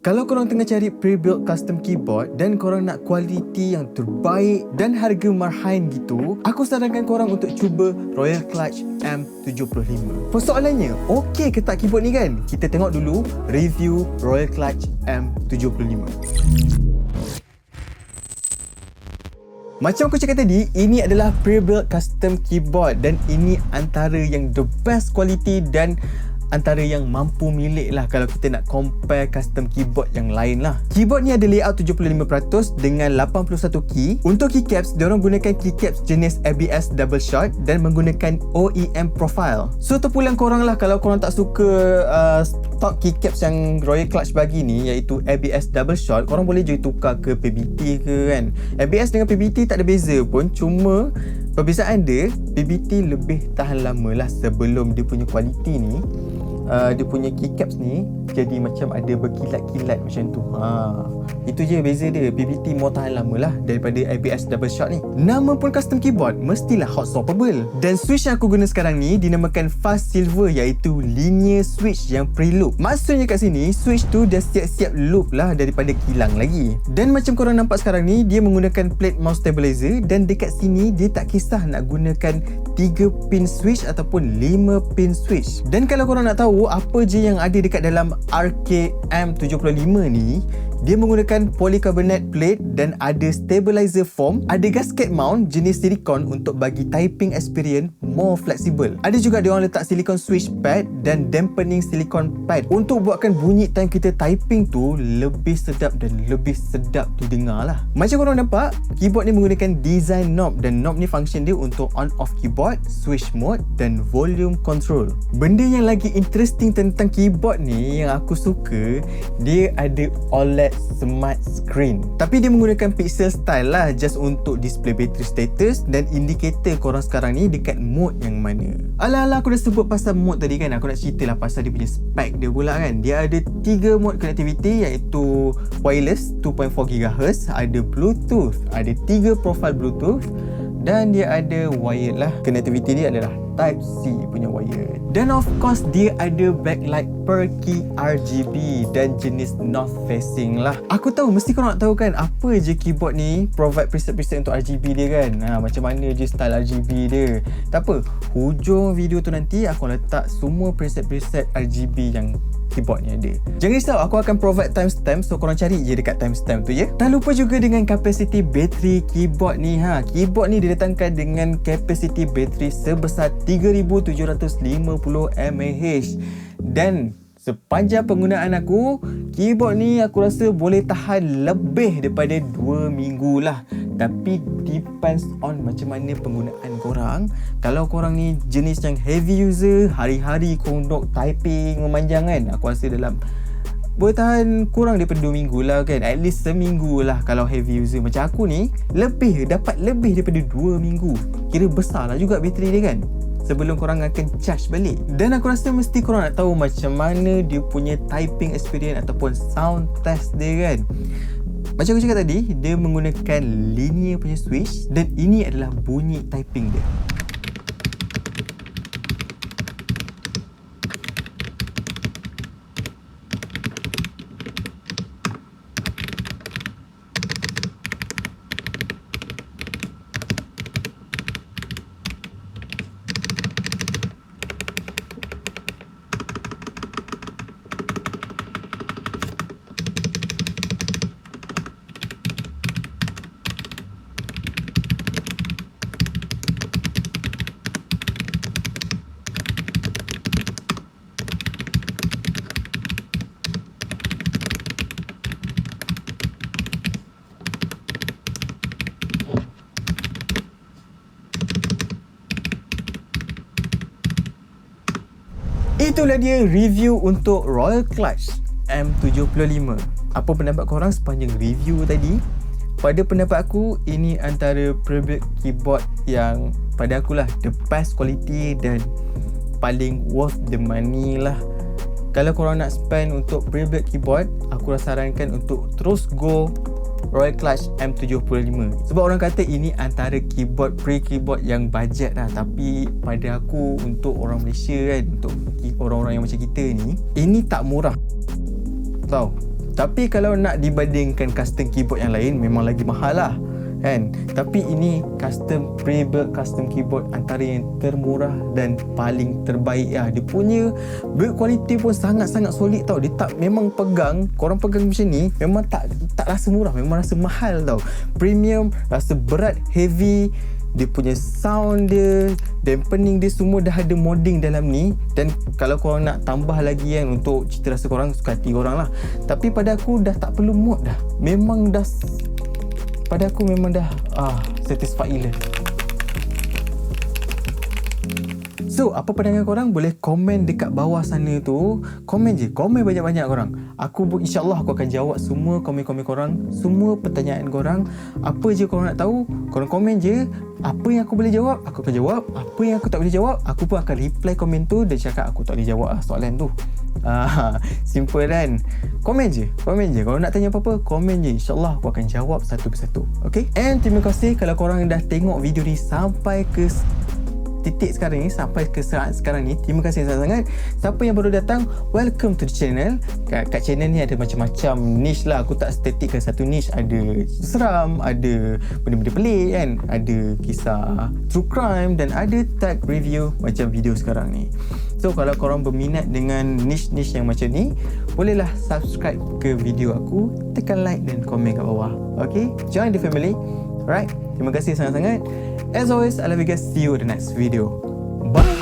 Kalau korang tengah cari pre-built custom keyboard dan korang nak kualiti yang terbaik dan harga marhain gitu, aku sarankan korang untuk cuba Royal Clutch M75. Persoalannya, okey ke tak keyboard ni kan? Kita tengok dulu review Royal Clutch M75. Macam aku cakap tadi, ini adalah pre-built custom keyboard dan ini antara yang the best quality dan antara yang mampu milik lah kalau kita nak compare custom keyboard yang lain lah. Keyboard ni ada layout 75% dengan 81 key. Untuk keycaps, diorang gunakan keycaps jenis ABS double shot dan menggunakan OEM profile. So terpulang korang lah kalau korang tak suka stock keycaps yang Royal Clutch bagi ni, iaitu ABS double shot, korang boleh je tukar ke PBT ke kan. ABS dengan PBT tak ada beza pun, cuma perbezaan dia, PBT lebih tahan lama lah sebelum dia punya kualiti ni. Dia punya keycaps ni jadi macam ada berkilat-kilat macam tu. Itu je beza dia. PBT more tahan lama lah daripada ABS double shot ni. Nama pun custom keyboard mestilah hot swappable. Dan switch yang aku guna sekarang ni dinamakan fast silver, iaitu linear switch yang pre-loop. Maksudnya kat sini switch tu dah siap-siap loop lah daripada kilang lagi. Dan macam korang nampak sekarang ni, dia menggunakan plate mouse stabilizer dan dekat sini dia tak kisah nak gunakan 3 pin switch ataupun 5 pin switch. Dan kalau korang nak tahu apa je yang ada dekat dalam RKM75 ni, dia menggunakan polycarbonate plate dan ada stabilizer foam, ada gasket mount jenis silikon untuk bagi typing experience more flexible. Ada juga dia orang letak silikon switch pad dan dampening silikon pad untuk buatkan bunyi time kita typing tu lebih sedap dan lebih sedap didengar lah. Macam korang nampak, keyboard ni menggunakan design knob dan knob ni function dia untuk on off keyboard, switch mode dan volume control. Benda yang lagi interesting tentang keyboard ni yang aku suka, dia ada OLED smart screen. Tapi dia menggunakan pixel style lah, just untuk display battery status dan indikator korang sekarang ni dekat mode yang mana. Alah-alah, aku dah sebut pasal mode tadi kan. Aku nak cerita lah pasal dia punya spek dia pula kan. Dia ada 3 mode connectivity, iaitu wireless 2.4 GHz, ada Bluetooth, ada 3 profile Bluetooth dan dia ada wired lah. Connectivity dia adalah Type-C punya wire. Dan of course dia ada backlight per key RGB dan jenis north facing lah. Aku tahu mesti korang nak tahu kan apa je keyboard ni provide preset-preset untuk RGB dia kan. Macam mana je style RGB dia. Tak apa, hujung video tu nanti aku letak semua preset-preset RGB yang keyboard ni ada. Jangan risau, aku akan provide timestamp, so korang cari je dekat timestamp tu ya. Tak lupa juga dengan kapasiti bateri keyboard ni. Keyboard ni didatangkan dengan kapasiti bateri sebesar 3750 mAh. Dan sepanjang penggunaan aku, keyboard ni aku rasa boleh tahan lebih daripada 2 minggu lah. Tapi depends on macam mana penggunaan korang. Kalau korang ni jenis yang heavy user, hari-hari korang duk typing memanjang kan, aku rasa boleh tahan kurang daripada 2 minggu lah kan. At least seminggu lah kalau heavy user. Macam aku ni, dapat lebih daripada 2 minggu. Kira besar lah juga bateri dia kan, sebelum korang akan charge balik. Dan aku rasa mesti korang nak tahu macam mana dia punya typing experience ataupun sound test dia kan. Macam aku cakap tadi, dia menggunakan linear punya switch dan ini adalah bunyi typing dia. Itulah dia review untuk Royal Clutch M75. Apa pendapat korang sepanjang review tadi? Pada pendapat aku, ini antara pre-built keyboard yang pada akulah the best quality dan paling worth the money lah. Kalau korang nak spend untuk pre-built keyboard, aku sarankan untuk terus go Royal Clutch M75. Sebab orang kata ini antara keyboard pre-keyboard yang budget lah. Tapi pada aku, untuk orang Malaysia kan, untuk orang-orang yang macam kita ni, ini tak murah. Tahu? Tapi kalau nak dibandingkan custom keyboard yang lain, memang lagi mahal lah kan. Tapi ini pre-built custom keyboard antara yang termurah dan paling terbaik lah. Dia punya build quality pun sangat-sangat solid tau. Dia tak, memang korang pegang macam ni memang tak rasa murah, memang rasa mahal tau. Premium, rasa berat, heavy. Dia punya sound dia, dampening dia semua dah ada modding dalam ni. Dan kalau korang nak tambah lagi kan, untuk cita rasa korang, suka hati korang lah. Tapi pada aku dah tak perlu mod dah. Pada aku memang dah satisfied gila. So, apa pandangan korang? Boleh komen dekat bawah sana tu. Komen je. Komen banyak-banyak korang. InsyaAllah aku akan jawab semua komen-komen korang, semua pertanyaan korang. Apa je korang nak tahu, korang komen je. Apa yang aku boleh jawab, aku akan jawab. Apa yang aku tak boleh jawab, aku pun akan reply komen tu dan cakap aku tak boleh jawab soalan tu. Simple kan? Komen je. Kalau nak tanya apa-apa, komen je. InsyaAllah aku akan jawab satu persatu. Okay? And terima kasih kalau korang dah tengok video ni sampai ke titik sekarang ni, sampai ke saat sekarang ni. Terima kasih sangat-sangat. Siapa yang baru datang, welcome to the channel. Kat channel ni ada macam-macam niche lah. Aku tak statikkan satu niche. Ada seram, ada benda-benda pelik kan, ada kisah true crime, dan ada tech review macam video sekarang ni. So kalau korang berminat dengan niche-niche yang macam ni, bolehlah subscribe ke video aku, tekan like dan komen kat bawah. Okay, join the family. Alright, terima kasih sangat-sangat. As always, I love you guys. See you in the next video. Bye.